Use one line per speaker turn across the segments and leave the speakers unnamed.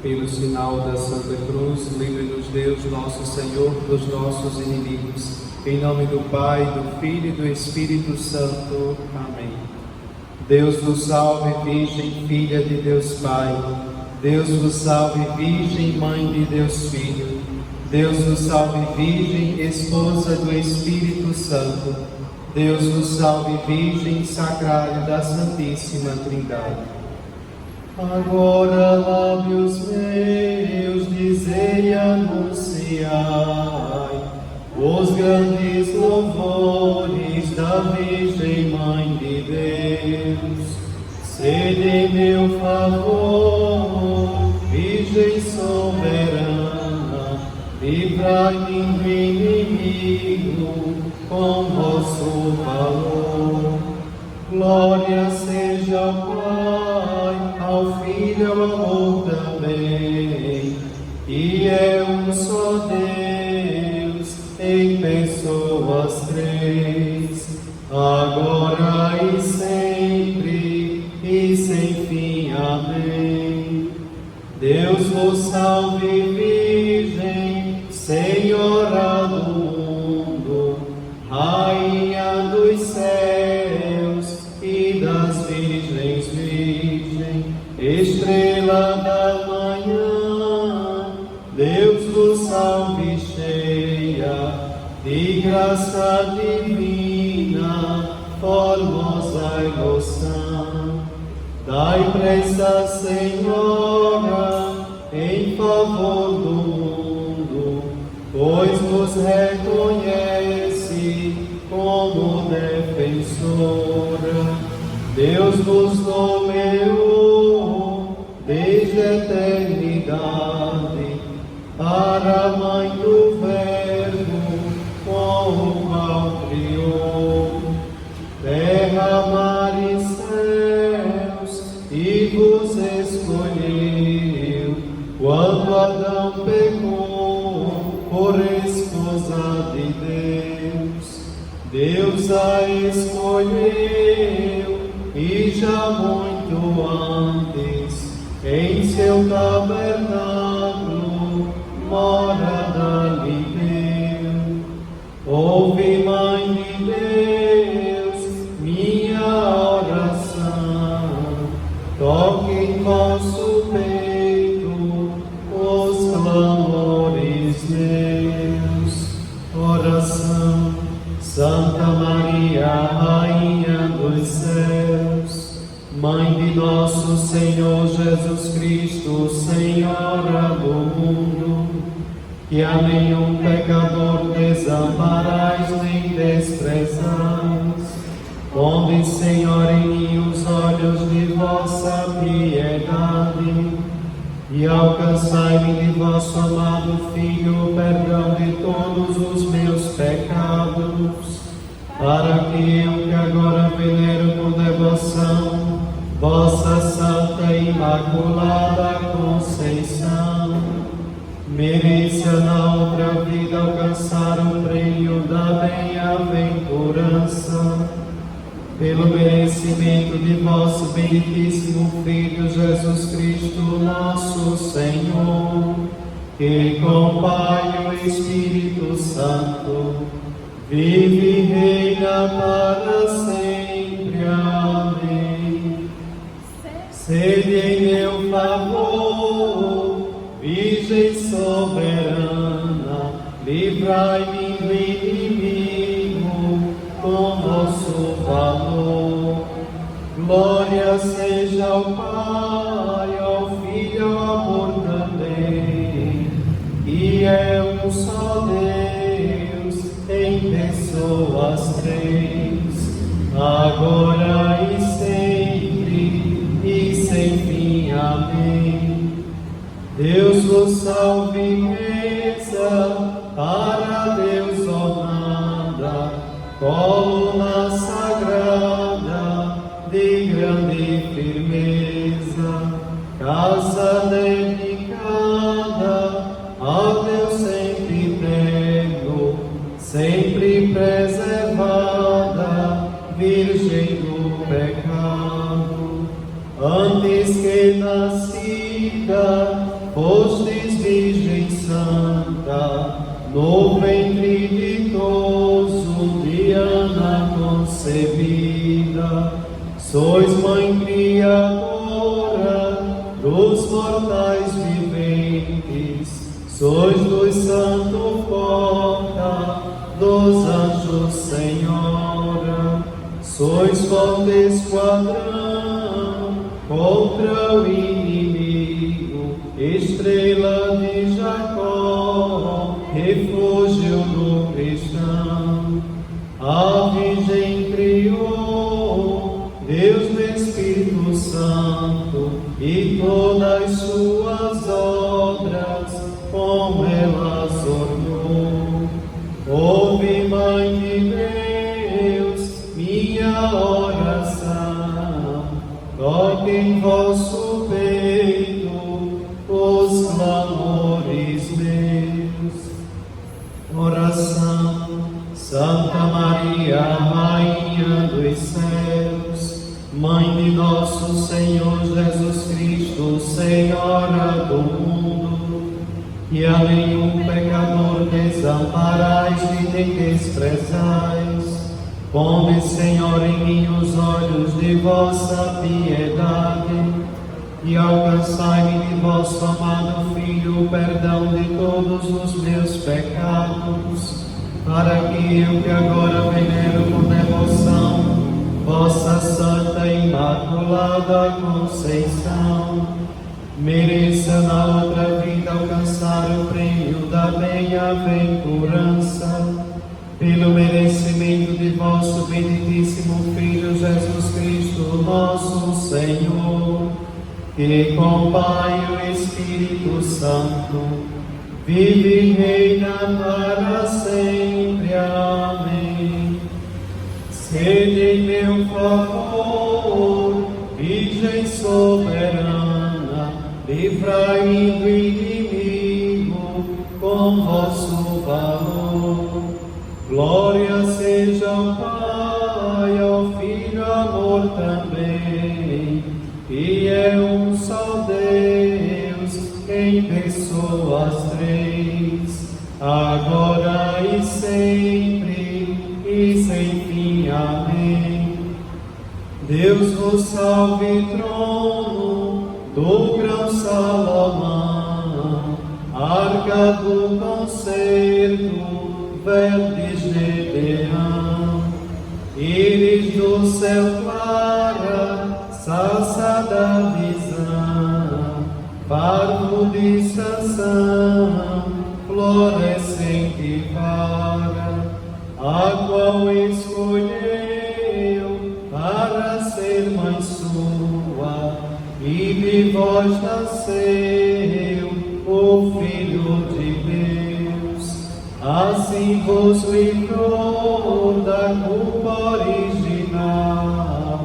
Pelo sinal da Santa Cruz, livre-nos Deus, nosso Senhor, dos nossos inimigos. Em nome do Pai, do Filho e do Espírito Santo. Amém. Deus vos salve, Virgem, Filha de Deus Pai. Deus vos salve, Virgem, Mãe de Deus Filho. Deus vos salve, Virgem, Esposa do Espírito Santo. Deus vos salve, Virgem, Sacrário da Santíssima Trindade. Agora, lábios meus, dizei e anunciai os grandes louvores da Virgem Mãe de Deus. Sede em meu favor, Virgem soberana, livrai-me do inimigo com vosso valor. Glória seja ao Pai, ao Filho e ao amor também, e é um só Deus, em pessoas três, agora e sempre, e sem fim. Amém. Deus vos salve, Virgem, Senhora do mundo, Rainha dos céus e das virgens virgem, estrela da manhã. Deus vos salve, cheia de graça divina, formosa emoção. Dai pressa, Senhora, em favor do mundo, pois vos reconhece como defensora. Deus vos nomeou desde a eternidade para a Mãe do Verbo, com o qual criou terra, mar e céus, e vos escolheu quando Adão pecou por esposa de Deus. Deus a escolheu e já muito antes em seu tabernáculo morada lhe deu. Ouve, Mãe de Deus, minha oração, toque em vosso peito os clamores meus. Oração. Santa Maria, Rainha dos céus, Mãe de nosso Senhor Jesus Cristo, Senhora do mundo, que a nenhum pecador desamparais nem desprezais. Ponde, Senhor, em mim os olhos de vossa piedade e alcançai-me de vosso amado Filho o perdão de todos os meus pecados, para que eu, que agora venero com devoção vossa Santa e Imaculada Conceição, mereça na outra vida alcançar o prêmio da bem-aventurança, pelo merecimento de vosso benditíssimo Filho Jesus Cristo, nosso Senhor, que com o Pai e o Espírito Santo vive e reina para sempre. Amém. Sede em meu favor, Virgem soberana, livrai-me do inimigo com vosso valor. Glória seja ao Pai, ao Filho e ao amor também, e é um só Deus, em pessoas três, agora e sempre, e sem fim. Amém. Deus vos salve, mesa para Deus ornada, coluna sagrada de grande firmeza, casa dedicada a Deus sempre eterno, sempre preservada, virgem do pecado. Antes que nascida, fostes Virgem Santa, no ventre ditoso de Ana concebida. Sois Mãe Criadora dos mortais viventes, sois luz santo porta dos anjos Senhora, sois forte esquadrão contra o inimigo, estrela de Jacó, refúgio do cristão. A Virgem criou Deus no Espírito Santo, e todas suas obras com elas ornou. Ouve, Mãe de Deus, minha oração, toque em vosso peito os clamores meus. Oração. Santa Maria, Rainha dos céus, Mãe de nosso Senhor Jesus Cristo, Senhora do mundo, que a nenhum pecador desamparais e nem desprezais. Ponde, Senhor, em mim os olhos de vossa piedade e alcançai-me de vosso amado Filho o perdão de todos os meus pecados, para que eu que agora venero com devoção vossa Santa e Imaculada Conceição, mereça na outra vida alcançar o prêmio da bem-aventurança, pelo merecimento de vosso benditíssimo Filho Jesus Cristo, nosso Senhor, que com o Pai e o Espírito Santo vive e reina para sempre. Amém. Sede em meu favor, Virgem soberana, livrai-me do inimigo com vosso valor. Glória seja ao Pai, ao Filho, amor também, que é um só Deus, em pessoas três, agora e sempre, e sem fim. Amém. Deus vos salve, trono do grão Salomão, arca do concerto, verdes Gedeão, íris do céu clara, salsa da visão, parvo de Sansão, florescente vara, a qual escolheu para ser mãe sua, e de vós nasceu o Filho de Deus. Assim vos livrou da culpa original,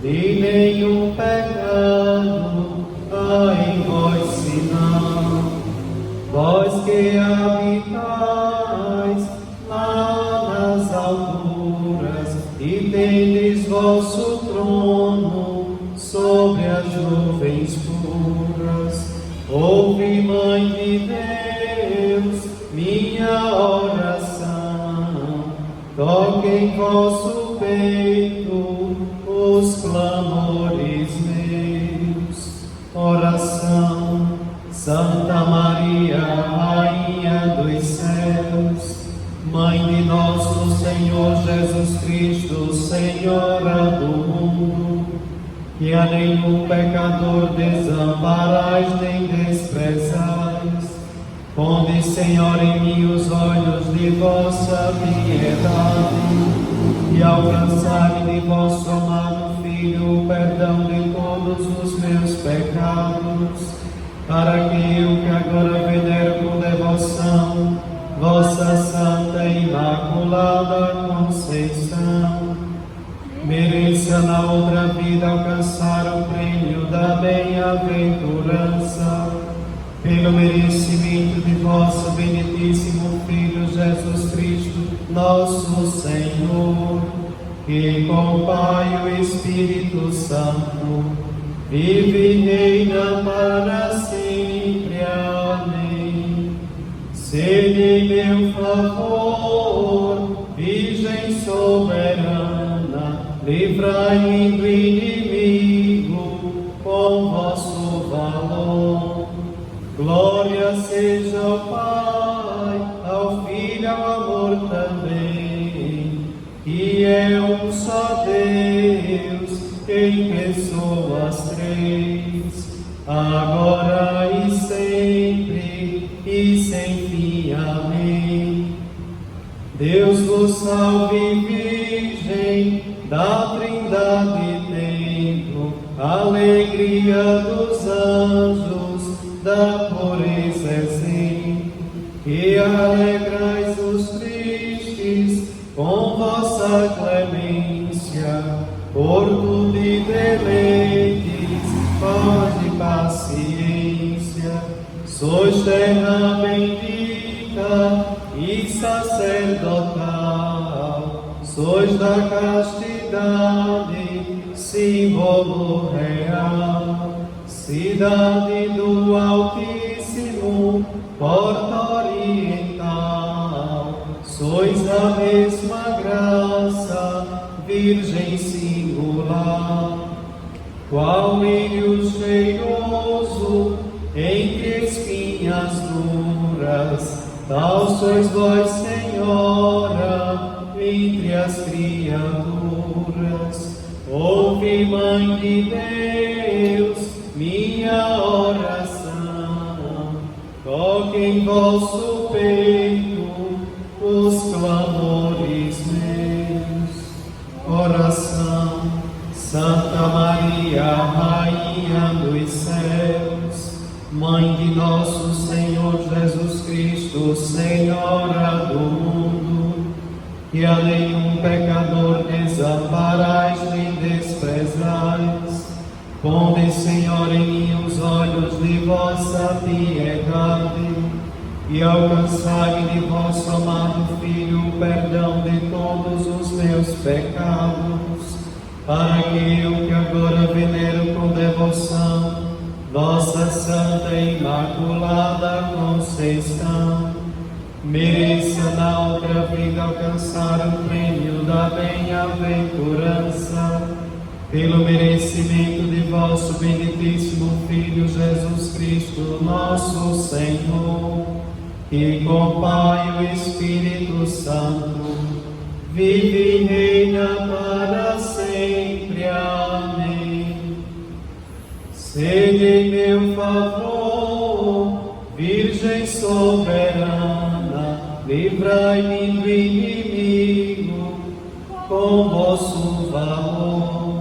de nenhum pecado há em vós sinal. Vós que habitais lá nas alturas e tendes vosso trono sobre as nuvens puras, ouve, Mãe de Deus, minha oração, toque em vosso peito os clamores meus. Oração. Santa Maria, Rainha dos céus, Mãe de nosso Senhor Jesus Cristo, Senhora do mundo, que a nenhum pecador desamparais nem desprezais. Ponde, Senhor, em mim os olhos de vossa piedade e alcançai-me de vosso amado Filho o perdão de todos os meus pecados, para que eu que agora venero com devoção vossa Santa e Imaculada Conceição, mereça na outra vida alcançar o prêmio da bem-aventurança, pelo merecimento de vosso benditíssimo Filho Jesus Cristo, nosso Senhor, que com o Pai e o Espírito Santo vive e reina para sempre. meu favor, Virgem soberana, livrai-me do inimigo com vosso valor. Glória seja ao Pai, ao Filho e ao amor também, que é um só Deus, em pessoas três, agora e sempre, e sem fim. Amém. Deus vos salve, Virgem, da Trindade templo, alegria dos anjos, da pureza exemplo, que alegrais os tristes com vossa clemência, porto de deleites, paz e paciência. Sois terra bendita e sacerdotal, sois da castidade, símbolo real, cidade do Altíssimo, porta oriental. Sois a mesma graça, Virgem singular, qual lírio cheiroso entre espinhas duras, tal sois vós, Senhora, entre as criaturas. Ouve, Mãe de Deus, minha oração, toque em vosso peito os clamores meus. Oração. Santa Maria, Rainha dos céus, Mãe de nosso Senhor Jesus Cristo, Senhora do mundo, que a nenhum pecador desamparais nem desprezais, ponde, Senhor, em mim os olhos de vossa piedade e alcançai de vosso amado Filho o perdão de todos os meus pecados, para que eu, que agora venero com devoção vossa Santa e Imaculada Conceição, mereça na outra vida alcançar o prêmio da bem-aventurança, pelo merecimento de vosso benditíssimo Filho Jesus Cristo, nosso Senhor, que com o Pai e o Espírito Santo vive e reina para sempre. Amém. Sede em meu favor, Virgem soberana, livrai-me do inimigo com vosso valor.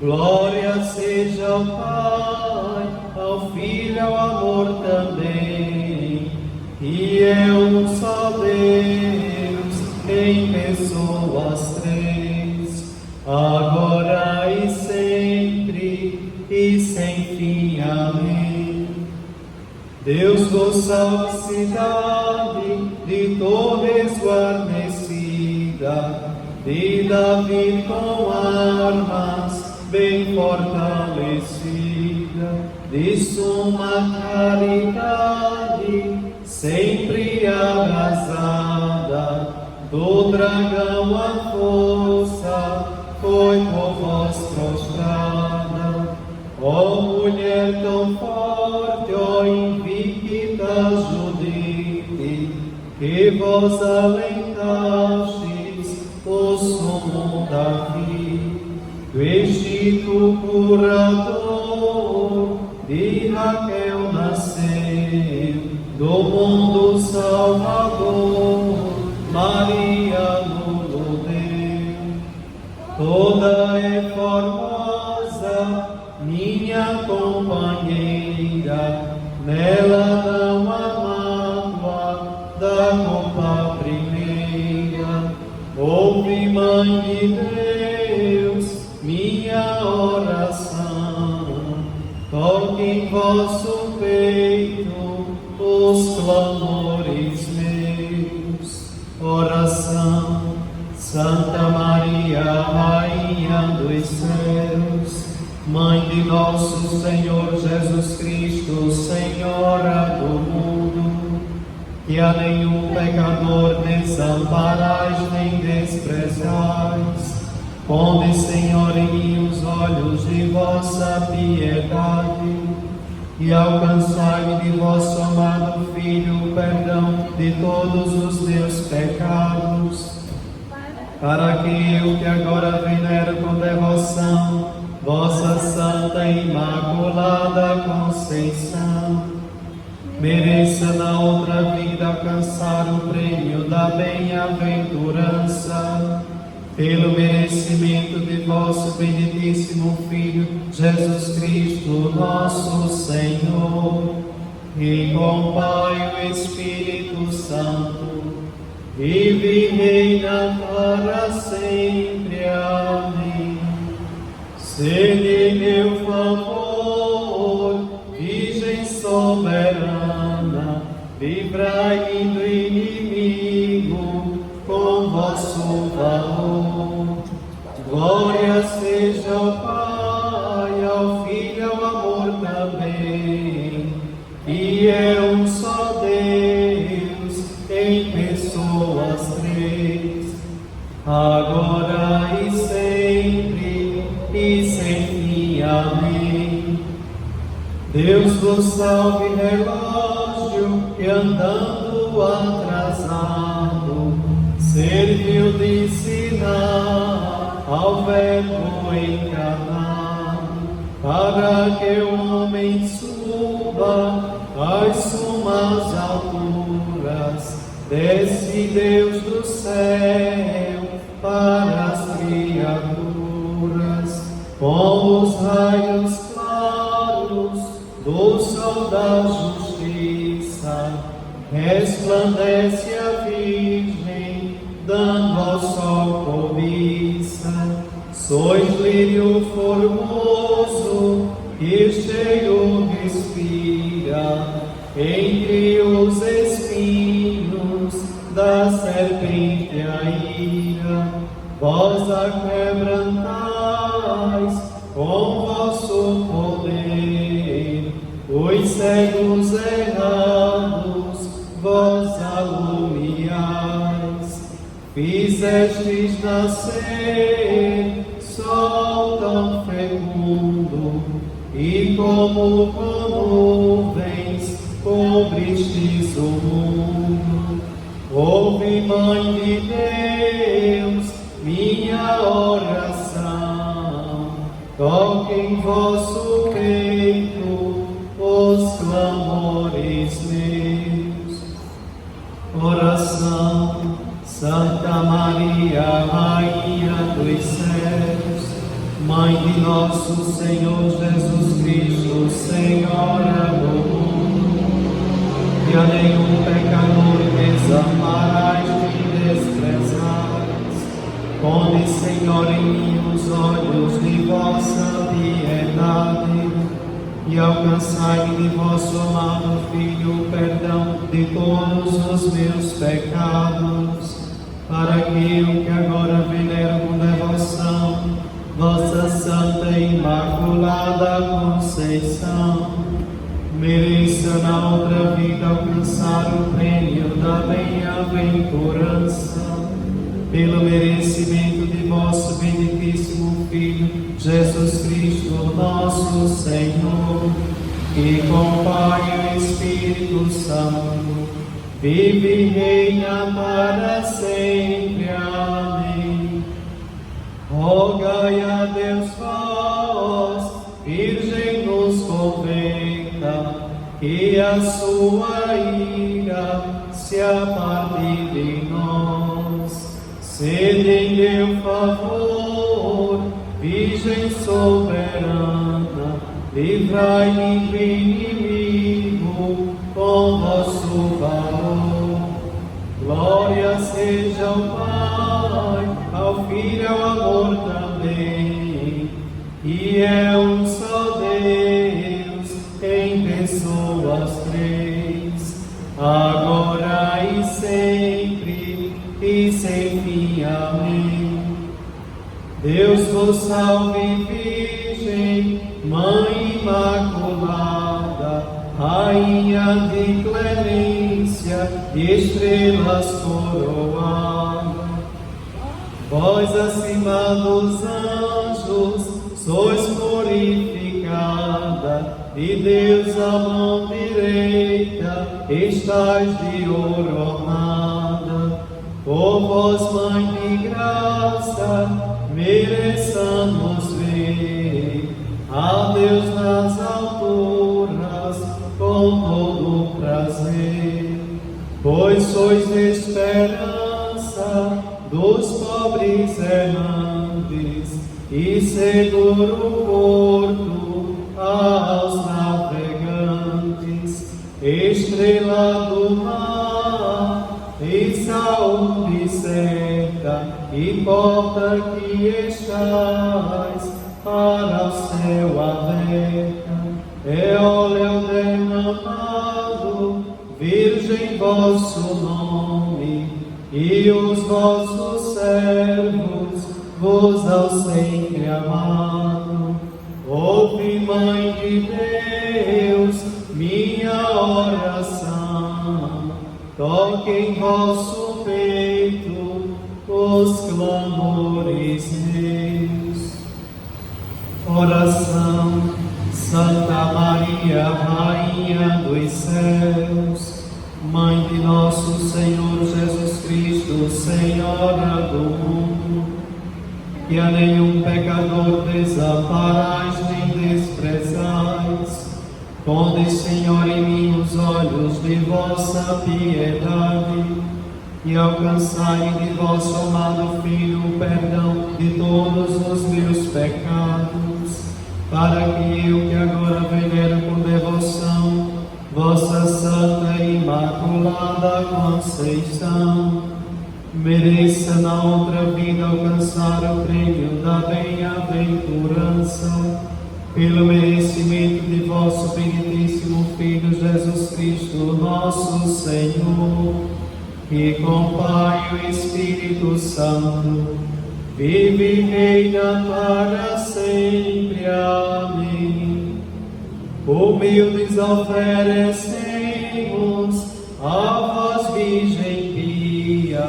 Glória seja ao Pai, ao Filho e ao amor também, que é um só Deus, em pessoas três, agora e sempre, e sem fim. Amém. Deus vos salve, cidade de torres guarnecida, de Davi com armas bem fortalecida, de suma caridade sempre arrasada, do dragão a força foi por vós prostrada. Ó mulher tão forte, ó invicta Judite, que vós alentastes o sumo Davi, do Egito curador, de Raquel nasceu, do mundo salvador, Maria nos deu. Toda é formosa, minha companheira, nela não há mágoa da culpa primeira. Ouve, Mãe de Deus, minha oração, toque em vosso peito os clamores meus. Oração. Santa Maria, Rainha dos céus, Mãe de nosso Senhor Jesus Cristo, Senhora do mundo, que que a nenhum pecador desamparais nem desprezais. Ponde, Senhor, em mim os olhos de vossa piedade e alcançai-me de vosso amado Filho o perdão de todos os meus pecados, para que eu, que agora venero com devoção vossa Santa e Imaculada Conceição, mereça na outra vida alcançar o prêmio da bem-aventurança, pelo merecimento de vosso benditíssimo Filho, Jesus Cristo, nosso Senhor, e com o Pai e o Espírito Santo, vive e reina para sempre. Amém. Sede meu favor, Virgem soberana, livrai-me do inimigo com vosso valor. Glória seja ao Pai, ao Filho e ao amor também, e é um só Deus em pessoas três, agora e sempre e sem fim. Amém. Deus vos salve, relógio, que andando atrasado serviu de sinal ao Verbo encarnado, para que o homem suba às sumas alturas. Desce Deus do céu para as criaturas, com os raios claros do sol da justiça, resplandece a Virgem, dando ao sol cobiça. Sois lírio formoso, que cheio respira entre os espinhos da serpente a ira. Vós a quebrantais com vosso poder, os cegos errados vós alumiais. Fizestes nascer sol tão fecundo, e como com nuvens cobristes o mundo. Ouve, Mãe de Deus, minha oração, toque em vosso peito os clamores meus. Oração. Santa Maria, Rainha dos céus, Mãe de nosso Senhor Jesus Cristo, Senhora do mundo, que a nenhum pecador desamparais nem desprezais. Ponde, Senhor, em mim os olhos de vossa piedade e alcançai-me de vosso amado Filho o perdão de todos os meus pecados, para que eu, que agora venero com devoção vossa Santa e Imaculada Conceição, mereça na outra vida alcançar o prêmio da bem-aventurança, pelo merecimento de vosso benditíssimo Filho, Jesus Cristo, nosso Senhor, e com o Pai e o Espírito Santo, vive e reina para sempre. Amém. Rogai a Deus vós, Virgem nos converta, que a sua ira se aparte de nós. Sede em meu favor, Virgem soberana, livrai-me do inimigo com vosso valor. Glória seja ao Pai, ao Filho e ao amor também, e é um só Deus em pessoas três, agora e sempre e sem fim. Amém. Deus vos salve, Virgem, Mãe Imaculada, Rainha de clemência, estrelas coroada, vós acima dos anjos sois glorificada, e Deus à mão direita estais de ouro ornada. Ó vós, Mãe de graça, mereçamos ver a Deus nas alturas com todo prazer, pois sois esperança dos pobres errantes e seguro porto aos navegantes, estrela do mar e saúde certa, e porta que estais para o céu aberta, é óleo derramado, Virgem vosso nome, e os vossos servos vos dão sempre amado. Ouve, Mãe de Deus, minha oração, toque em vosso peito os clamores meus. Oração. Santa Maria, Rainha dos céus, Mãe de nosso Senhor Jesus Cristo, Senhora do mundo, que a nenhum pecador desamparais nem desprezais, ponde, Senhor, em mim os olhos de vossa piedade, e alcançai de vosso amado Filho o perdão de todos os meus pecados, para que eu, que agora venero com devoção vossa Santa e Imaculada Conceição, mereça na outra vida alcançar o prêmio da bem-aventurança, pelo merecimento de vosso benditíssimo Filho Jesus Cristo, nosso Senhor, que com Pai e o Espírito Santo vive e reina para sempre. Amém. Humildes oferecemos a vós, Virgem pia,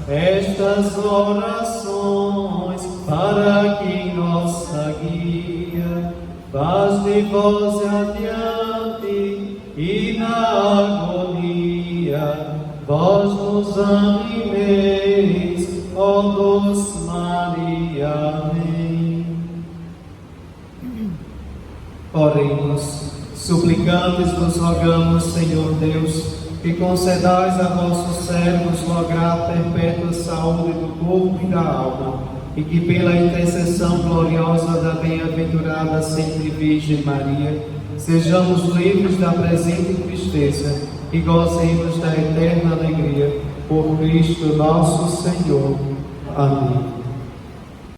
estas orações, para que nossa guia faz de vós adiante, e na agonia vós nos animeis, ó doce Maria. Amém. Oremos. Suplicantes vos rogamos, Senhor Deus, que concedais a vossos servos lograr perpétua saúde do corpo e da alma, e que pela intercessão gloriosa da bem-aventurada sempre Virgem Maria, sejamos livres da presente tristeza e gozemos da eterna alegria. Por Cristo nosso Senhor. Amém.